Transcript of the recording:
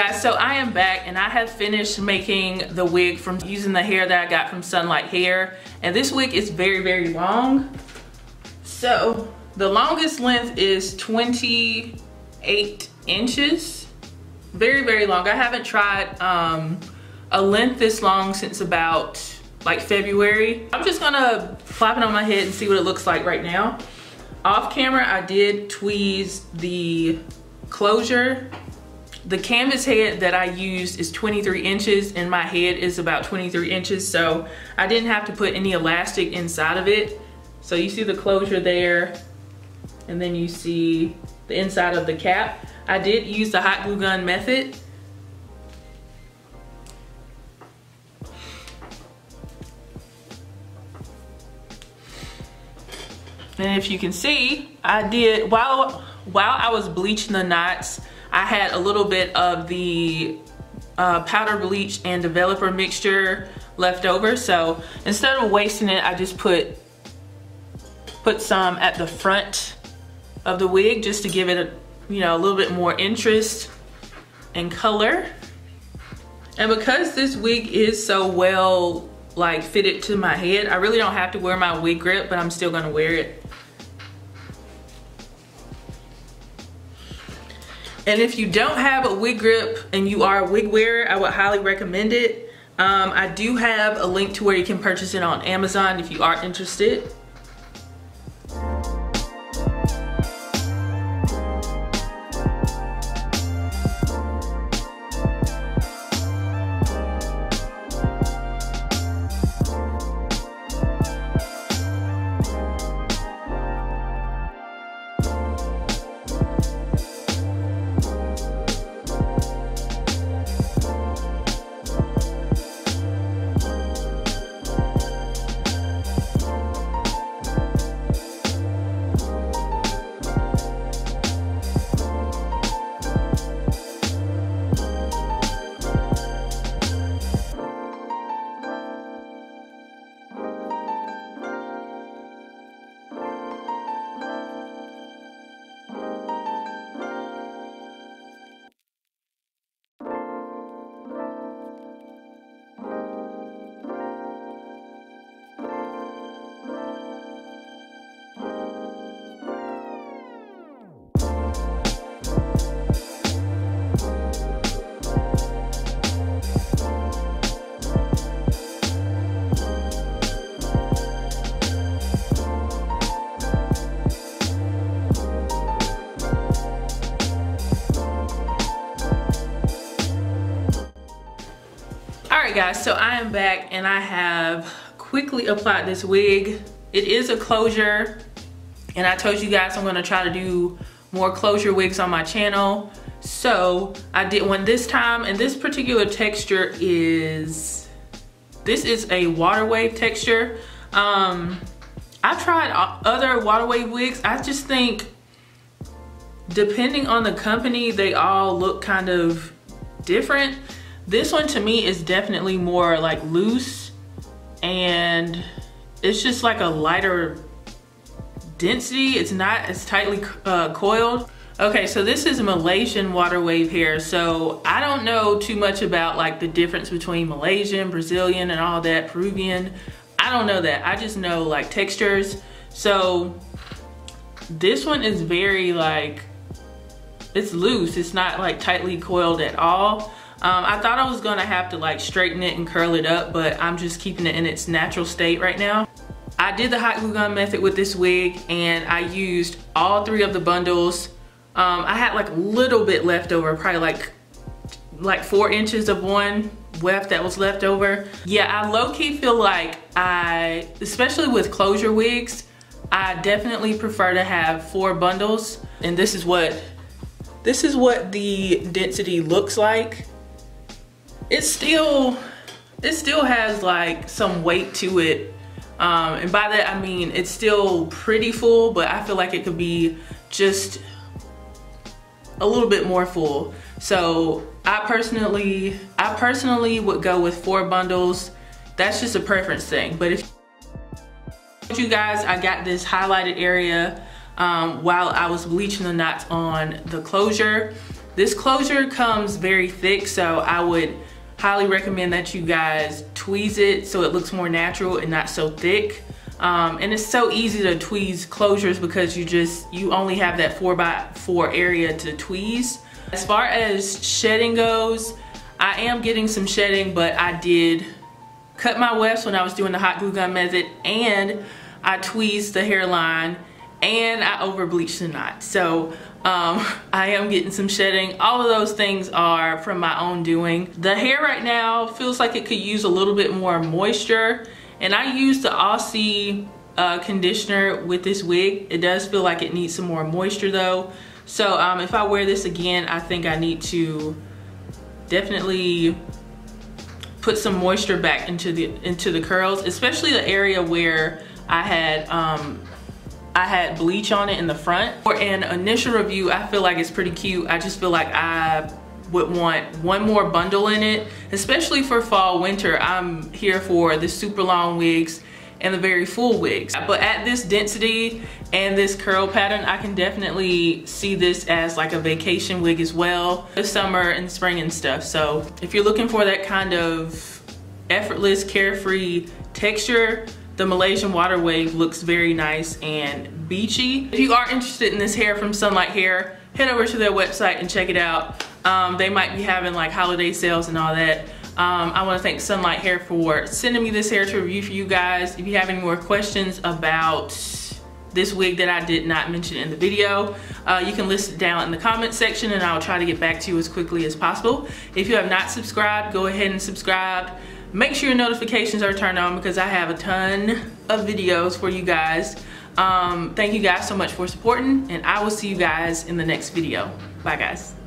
guys, so I am back and I have finished making the wig from using the hair that I got from Sunlight Hair. And this wig is very, very long. So the longest length is 28 inches. Very, very long. I haven't tried a length this long since about like February. I'm just gonna flap it on my head and see what it looks like right now. Off camera, I did tweeze the closure. The canvas head that I used is 23 inches and my head is about 23 inches, so I didn't have to put any elastic inside of it. So you see the closure there, and then you see the inside of the cap. I did use the hot glue gun method. And if you can see, I did, while I was bleaching the knots, I had a little bit of the powder bleach and developer mixture left over. So instead of wasting it, I just put some at the front of the wig just to give it a little bit more interest and color. And because this wig is so well like fitted to my head, I really don't have to wear my wig grip, but I'm still gonna wear it. And if you don't have a wig grip and you are a wig wearer, I would highly recommend it. I do have a link to where you can purchase it on Amazon if you are interested. Alright guys, so I am back and I have quickly applied this wig. It is a closure, and I told you guys I'm going to try to do more closure wigs on my channel. So I did one this time, and this particular texture is, this is a water wave texture. I've tried other water wave wigs. I just think depending on the company, they all look kind of different. This one to me is definitely more like loose, and it's just like a lighter density. It's not as tightly coiled. Okay, so this is Malaysian water wave hair. So I don't know too much about like the difference between Malaysian, Brazilian, and all that, Peruvian. I don't know that. I just know like textures. So this one is very like, it's loose. It's not like tightly coiled at all. I thought I was gonna have to like straighten it and curl it up, but I'm just keeping it in its natural state right now. I did the hot glue gun method with this wig, and I used all 3 of the bundles. I had like a little bit left over, probably like 4 inches of one weft that was left over. Yeah, I low-key feel like especially with closure wigs, I definitely prefer to have 4 bundles. And this is what the density looks like. It still has like some weight to it. And by that I mean it's still pretty full, but I feel like it could be just a little bit more full. So I personally would go with 4 bundles. That's just a preference thing. But if you guys, I got this highlighted area while I was bleaching the knots on the closure. This closure comes very thick, so I would highly recommend that you guys tweeze it so it looks more natural and not so thick. And it's so easy to tweeze closures because you only have that 4x4 area to tweeze. As far as shedding goes, I am getting some shedding, but I did cut my wefts when I was doing the hot glue gun method, and I tweezed the hairline, and I over bleached the knot. So I am getting some shedding. All of those things are from my own doing. The hair right now feels like it could use a little bit more moisture, and I used the Aussie conditioner with this wig. It does feel like it needs some more moisture though. So if I wear this again, I think I need to definitely put some moisture back into the curls, especially the area where I had bleach on it in the front. For an initial review, I feel like it's pretty cute. I just feel like I would want one more bundle in it, especially for fall winter. I'm here for the super long wigs and the very full wigs. But at this density and this curl pattern, I can definitely see this as like a vacation wig as well, this summer and spring and stuff. So if you're looking for that kind of effortless, carefree texture, the Malaysian water wave looks very nice and beachy. If you are interested in this hair from Sunlight Hair, head over to their website and check it out. They might be having like holiday sales and all that. I want to thank Sunlight Hair for sending me this hair to review for you guys. If you have any more questions about this wig that I did not mention in the video, you can list it down in the comment section and I'll try to get back to you as quickly as possible. If you have not subscribed, go ahead and subscribe. Make sure your notifications are turned on because I have a ton of videos for you guys. Thank you guys so much for supporting, and I will see you guys in the next video. Bye guys.